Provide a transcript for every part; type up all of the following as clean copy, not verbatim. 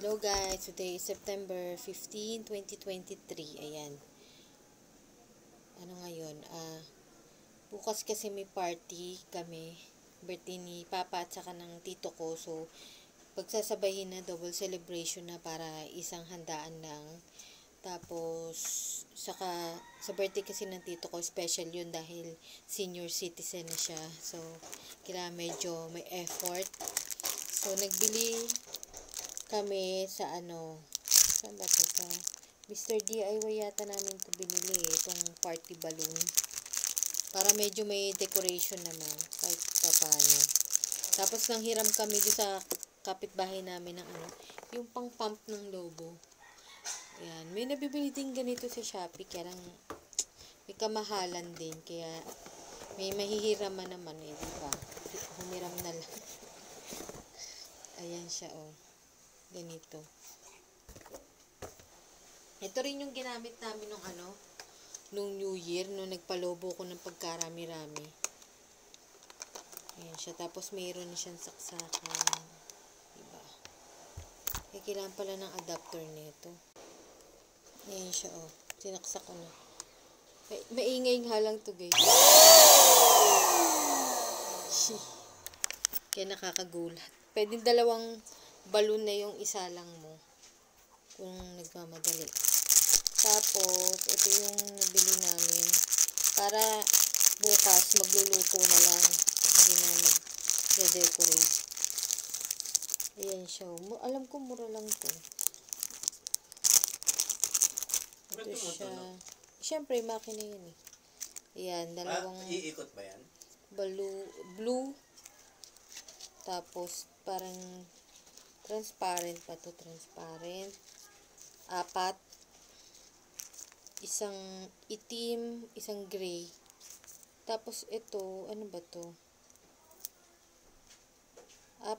Hello guys, today is September 15, 2023. Ayan. Ano ngayon? Bukas kasi may party kami. Birthday ni Papa at saka ng tito ko. So, pagsasabayin na double celebration na para isang handaan lang. Tapos, saka sa birthday kasi ng tito ko, special yun dahil senior citizen na siya. So, kailangan medyo may effort. So, nagbili kami sa saan ba ito? Sa Mr. DIY yata namin ito binili, itong party balloon. Para medyo may decoration naman, kahit paano. Tapos nanghiram kami doon sa kapitbahay namin ng yung pang-pump ng lobo. Ayan, may nabibili din ganito sa Shopee, kaya lang may kamahalan din, kaya may mahihiraman naman diba? Humiram na lang. Ayan siya, ganito. Ito rin yung ginamit namin nung New Year, nung nagpalobo ko ng pagkarami-rami. Ayan siya. Tapos mayroon siyang saksakan. Diba? Kailangan pala ng adapter nito. Ayan siya, sinaksak ko na. Maingay nga lang to, guys. Kaya nakakagulat. Pwede dalawang balloon na yung isa lang mo kung nagmamadali. Tapos ito yung nabili namin para bukas magluluto na lang, hindi na mag-decorate. Ayan siya. Alam ko mura lang to. Ito siya. Siyempre makina yun Ayan, dalawang iikot ba yan? blue. Tapos parang transparent pa to, transparent. 4. Isang itim, isang gray. Tapos ito, ano ba to?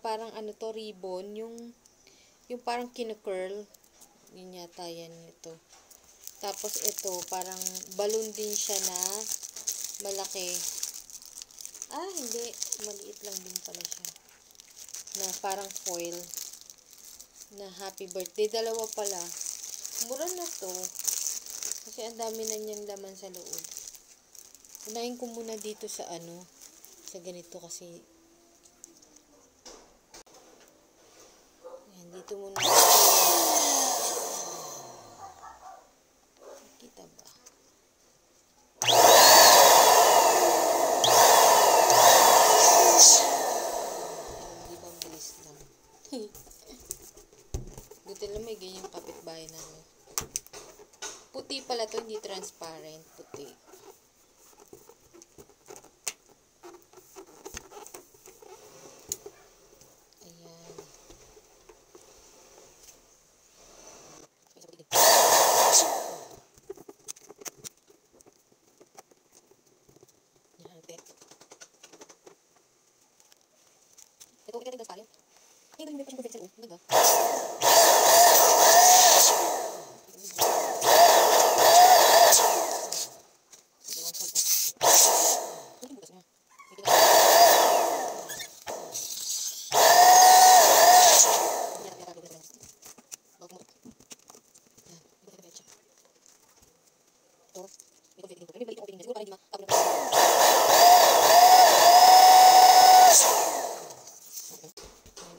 Parang to, ribbon, yung parang kinu-curl. Yun yata yan ito. Tapos ito, parang balloon din siya na malaki. Hindi, maliit lang din pala siya. Na parang foil na happy birthday. Dalawa pala. Mura na to. Kasi ang dami na niyang laman sa loob. Unahin ko muna dito sa sa ganito kasi. Ayan, dito muna. Kita ba? Buti lang may ganyang kapitbahay namin. Puti pala to, hindi transparent. Puti. Ayan. Ito, kita tinggal sekali. Ini may pasang perfect sa loob.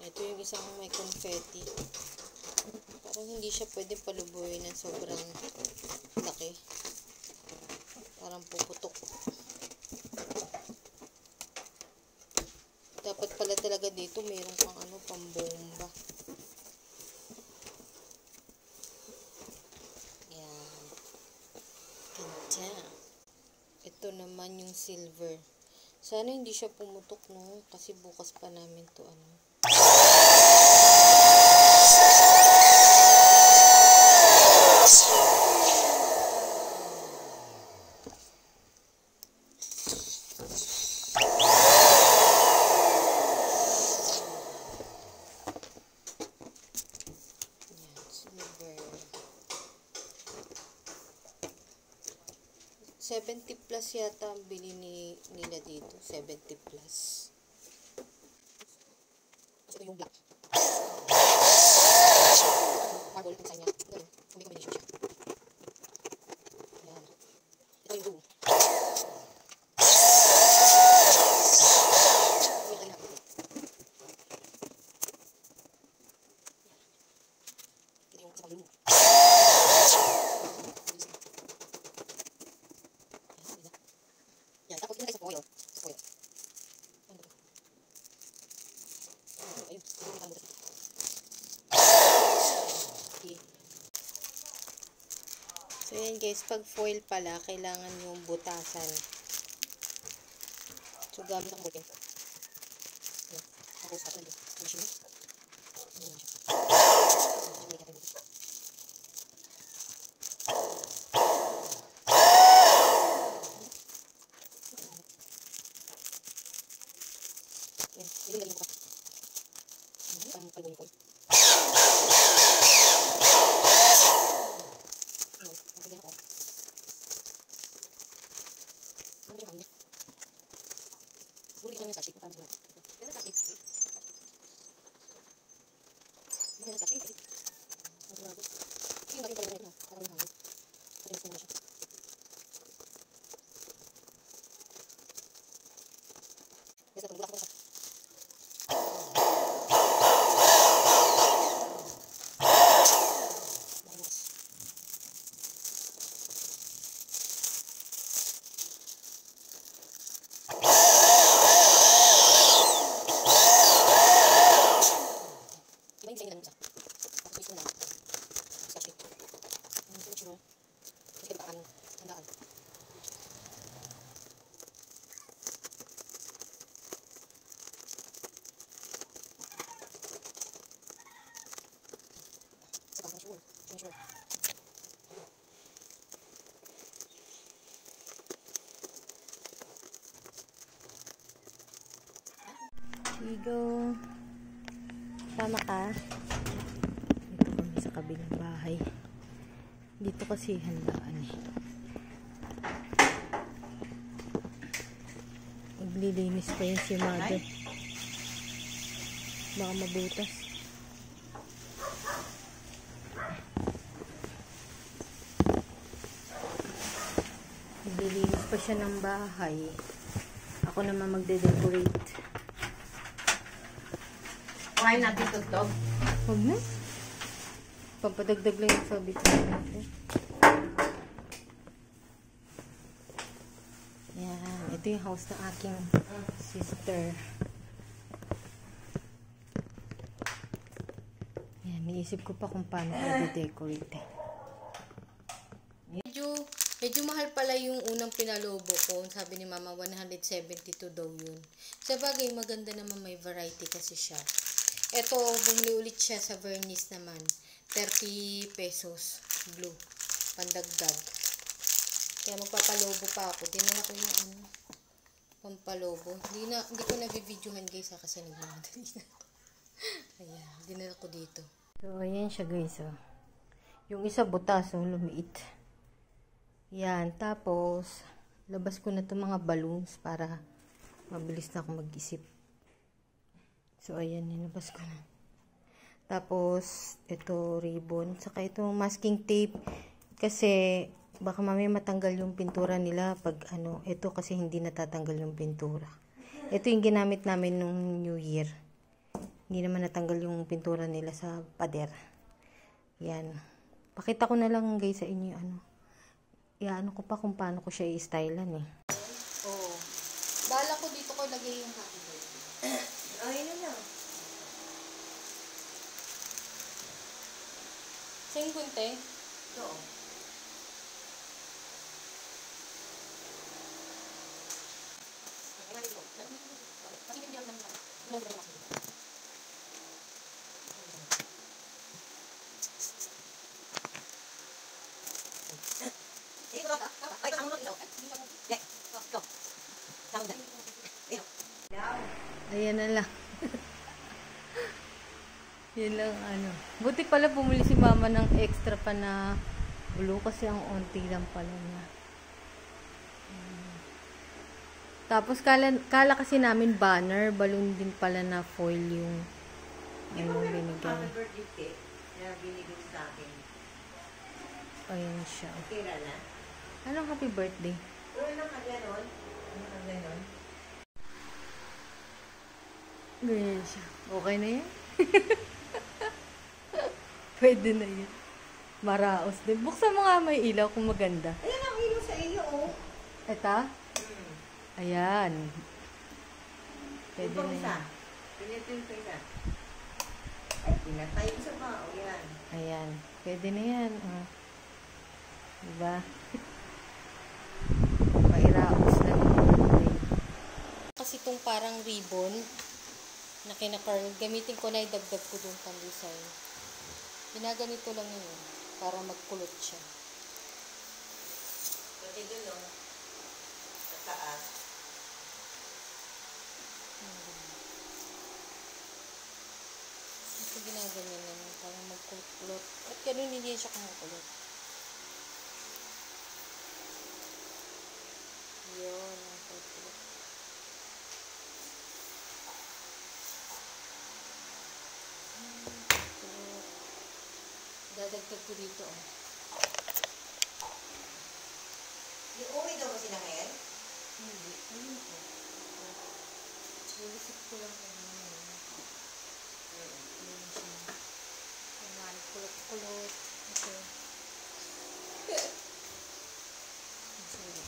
Ito yung isang may confetti. Parang hindi siya pwede palubuhin ng sobrang laki. Parang puputok. Dapat pala talaga dito mayroon kang pambomba. Yan. Ganda. Ito naman yung silver. Sana hindi siya pumutok kasi bukas pa namin to silver. 70 plus yata ang bili nila dito. 70 plus. Ito yung black. marble yung design niya. Ganun. May combination siya. Ayan. Ito yung room. Yan, tapos ilagay sa foil. Sa foil. Ano ba? Ayun, ayun, ayun. Okay. So yan guys, pag foil pala, kailangan yung butasan. So gamit ang ballpen. Yan. Tapos ako nandun. Machine. Ano lang siya. Yan, ilagay mo pa. Parang palunin ko. Igo. Tama ka. Dito kami sa kabilang bahay. Dito kasi handaan eh. Maglilinis pa yun si mother. Baka mabutas. Maglilinis pa siya ng bahay. Ako naman magde-decorate. Kumain natin tutog. Huwag na. Pampadagdag lang yung sabi ko natin. Yan. Ito yung house ng aking sister. Yan. Niisip ko pa kung paano i-decorate. Medyo mahal pala yung unang pinalobo ko. Sabi ni mama, 172 daw yun. Sa bagay, maganda naman, may variety kasi siya. Ito, bumili ulit siya sa vernice naman. 30 pesos. Blue. Pandagdag. Kaya magpapalobo pa ako. Dinala ko yung pampalobo. Hindi ko na-videohan guys kasi nagmamadali na ako. Ayan. Dinala ko dito. So, ayan siya guys. Oh. Yung isa butas. Lumiit. Yan. Tapos, labas ko na itong mga balloons para mabilis na ako mag-isip. So, ayan, nilabas ko na. Tapos, ito, ribbon. Saka ito, masking tape. Kasi, baka mamaya matanggal yung pintura nila pag ito kasi hindi natatanggal yung pintura. Ito yung ginamit namin nung New Year. Hindi naman natanggal yung pintura nila sa pader. Yan. Pakita ko na lang guys sa inyo ko pa kung paano ko siya i-stylean eh. Oo. Bala ko dito ko lagay yung happy birthday. Ayun na lang. Sing kunte? Oo. Ayan na lang. Yan lang Buti pala bumili si mama ng extra pa na blue kasi ang onti lang pala niya. Tapos kala kasi namin banner, balloon din pala na foil yung binigay. Kaya binigay sa akin. Ayan siya. Tira na. Anong happy birthday? Ano ka ganon? Ano ka ganon? Ganyan siya. Okay na yan? Pwede na yan. Maraos din. Buksan mo nga may ilaw kung maganda. Ayan ang ilo sa iyo, oh. Eta? Ayan. Pwede Ito na isa. yan. Pinitin ko isa. Ay, pinatay ko sa bao. Yan. Ayan. Pwede na yan. Diba? Mairaos na din. Kasi itong parang ribbon na kinakarl, gamitin ko na idagdag ko dun pang design. Ginaganito lang yun para magkulot siya. Pwede doon, oh. Sa taas. Ito ginaganyan lang para magkulot-kulot. At ganun hindi siya kumukulot. Yun, ang kulot. Dadagdag ko dito, oh. Uuwi daw ba sila ngayon? Hindi. Ayun ko. Bulisip ko lang kung ano yun. Ayun siya. Kumahan, kulot-kulot. Ito. Sorry.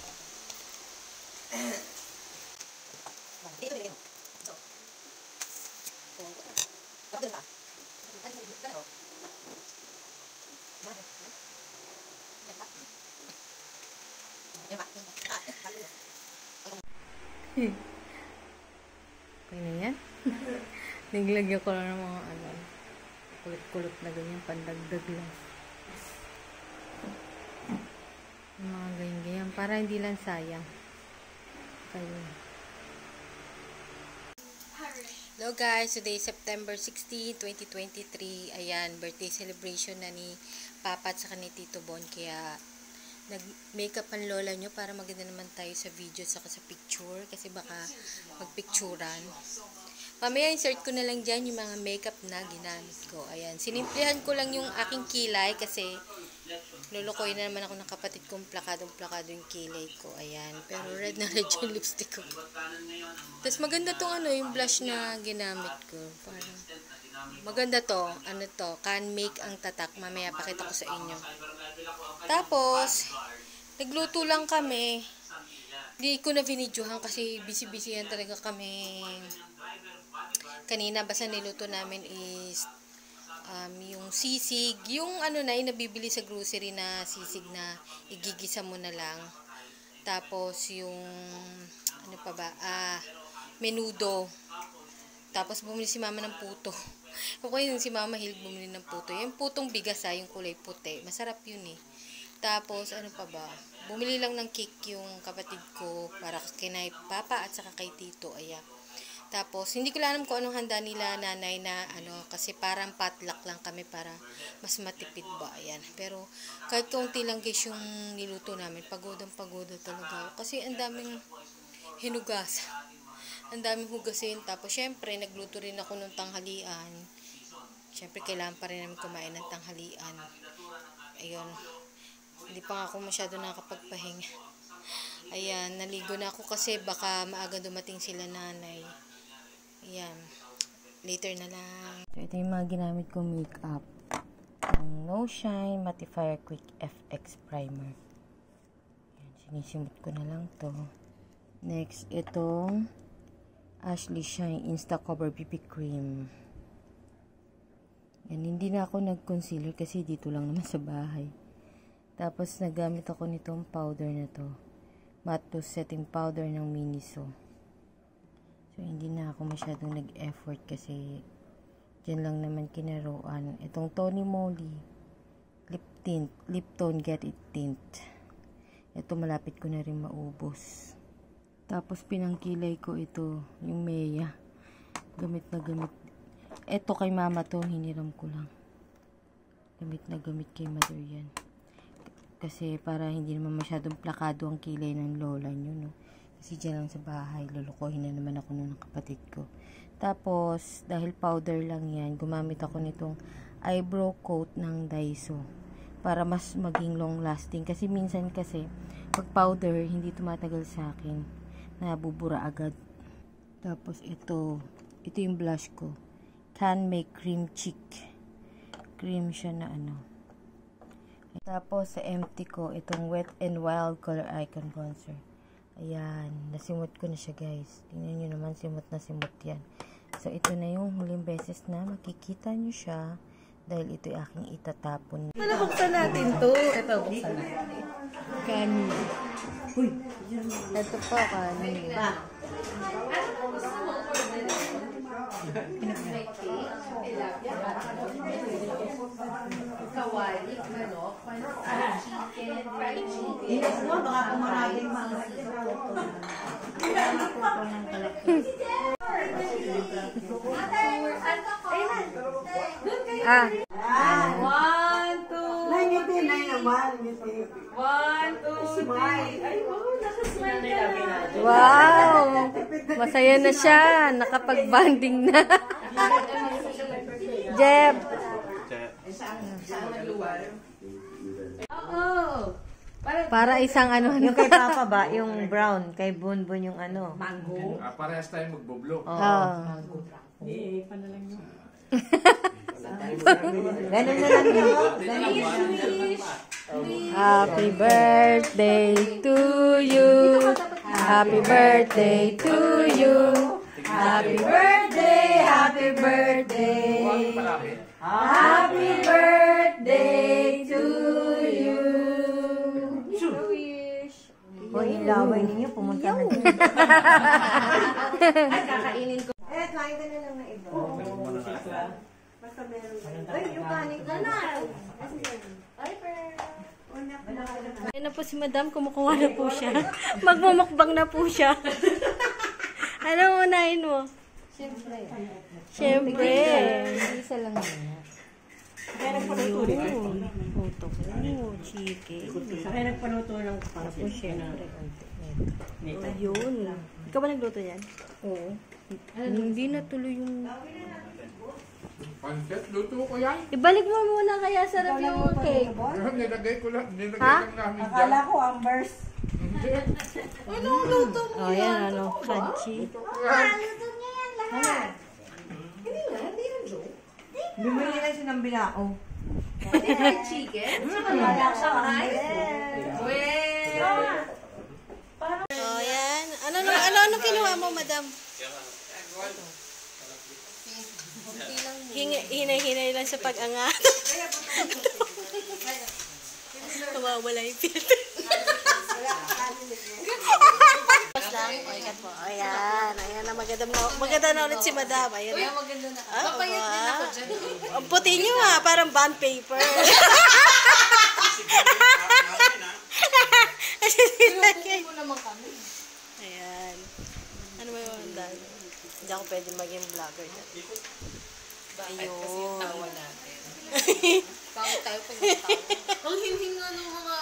Dito, dito. Ito. Kapag ka. Ano? Okay na yan? Naglagyan ko lang ng mga kulot-kulot na ganyan, pandagdag lang. Yung mga ganyan-ganyan, para hindi lang sayang. Kayo. Hello guys, today is September 16, 2023. Ayan, birthday celebration na ni Papa at saka ni Tito Bon. Kaya nag-makeup ang lola nyo para maganda naman tayo sa video at saka sa picture. Kasi baka magpicturan. Mamaya insert ko na lang dyan yung mga makeup na ginamit ko. Ayan, sinimplihan ko lang yung aking kilay kasi lulukoy na naman ako ng kapatid kong plakadong-plakado yung kilay ko. Ayan. Pero red na red yung lipstick ko. Tapos maganda tong yung blush na ginamit ko. Parang maganda to. Ano to? Can make ang tatak. Mamaya pakita ko sa inyo. Tapos, nagluto lang kami. Hindi ko na vinidyohan kasi busy-busy yan talaga kami. Kanina, basta niluto namin is yung sisig, yung ano na, yung nabibili sa grocery na sisig na igigisa mo na lang. Tapos yung ano pa ba, menudo. Tapos bumili si mama ng puto. Okay, yung si mama hilig bumili ng puto. Yung putong bigas yung kulay puti. Masarap yun eh. Tapos ano pa ba, bumili lang ng cake yung kapatid ko para kay Papa at saka kay Tito. Ayan. Tapos, hindi ko lang alam kung anong handa nila nanay na kasi parang potluck lang kami para mas matipid ba. Ayan. Pero, kahit kaunti lang guys yung niluto namin, pagoda talaga. Kasi, ang daming hinugasan. Ang daming hugasin. Tapos, syempre, nagluto rin ako ng tanghalian. Syempre, kailangan pa rin namin kumain ng tanghalian. Ayun. Hindi pa nga ako masyado nakakapagpahinga. Ayan, naligo na ako kasi baka maaga dumating sila nanay. Ayan. Later na lang. So, ito yung mga ginamit kong makeup. Ang No Shine Mattifier Quick FX Primer. Ayan, sinisimot ko na lang to. Next, itong Ashley Shine Insta Cover BB Cream. Yan, hindi na ako nag-concealer kasi dito lang naman sa bahay. Tapos, nagamit ako nitong powder na to. Matte setting powder ng Miniso. So, hindi na ako masyadong nag-effort kasi dyan lang naman kinaroan. Itong Tony Moly lip tint, lip tone get it tint. Ito malapit ko na rin maubos. Tapos pinangkilay ko ito, yung Maya. Gamit na gamit. Ito kay mama to, hiniram ko lang. Gamit na gamit kay mother yan. Kasi para hindi naman masyadong plakado ang kilay ng lola nyo, no? Kasi dyan lang sa bahay, lulukohin na naman ako ng kapatid ko. Tapos, dahil powder lang yan, gumamit ako nitong eyebrow coat ng Daiso para mas maging long lasting. Kasi minsan kasi, pag powder, hindi tumatagal sa akin. Nabubura agad. Tapos ito yung blush ko. Can Make Cream Cheek. Cream siya na ano. Tapos sa empty ko, itong Wet n Wild Color Icon Bronzer. Ayan, nasimot ko na siya guys. Tingnan nyo naman, simot na simot yan. So ito na yung huling beses na makikita nyo siya. Dahil ito yung aking itatapon. Buksan natin to. Ito, buksan natin. Kani. Uy, ito pa kani. Kawali, manok, chicken, fried chicken. Baka kumaraming mga One, two, three. Ay, nakasmile ka. Wow! Masaya na siya. Nakapag-banding na. Jeb! Para isang ano. Yung kay Papa ba, yung brown, kay Bunbun yung ano. Mango. Parehas tayo magboblo. Ganun na lang yun. Happy birthday to you. Happy birthday to you. Happy birthday, happy birthday. Happy birthday to you. O ilaway ninyo, pumunta na dyan. Kakainin ko. Kain ka na lang na iba. Basta meron. Ay, yung kanin ka na. Ayun na po si Madam, kumukuha na po siya. Magmumukbang na po siya. Anong unahin mo? Siyempre. Isa lang yun. Kaya nagpaluto rin. Puto ko. Chicken. Kaya nagpaluto ng Tapos siyempre. Ayun. Ikaw ba nagluto yan? Oo. Hindi natuloy yung... Pansit, luto ko yan. Ibalik mo muna kaya sarap yung cake. Nilagay ko lang, nilagay Ha? lang namin dyan. Akala ko Ambers. Ano luto mo? Oh, yan ano. Crunchy. Hindi yan joke. Bumili lang siya ng bilao. Hindi fried chicken. Malak siya rice. Oh, yan. Ano kinuha mo, Madam? Hinay-hinay lang sa pag-angat. Nawawala yung filter. Tapos lang. O, ikat mo. Ayan. Ayan na. Maganda na ulit si Madam. Ayan na. Maganda na. Ah, Papayat din ako dyan. Ang puti nyo parang bond paper. Tulungan mo naman kami. Ayan. Ano ba yung dahil? Hindi ako pwede maging vlogger dyan. Bakit? Kasi yung tawa natin. Tawa tayo pag nagtawa. Ang hinihinga ng mga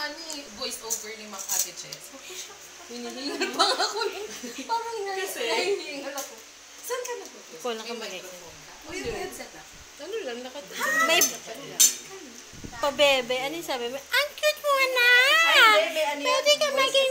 voice over ni Mang Ate Chess. Hinihingal pa nga ako. Parang hinihingal ako. Saan ka nagpupunta? Ikaw lang ka mag-exit. Uy, yung headset na. Ano lang, May pabebe. Ano yung sabi mo? Ang cute mo na! Ay, bebe, ano yan? Pwede ka maging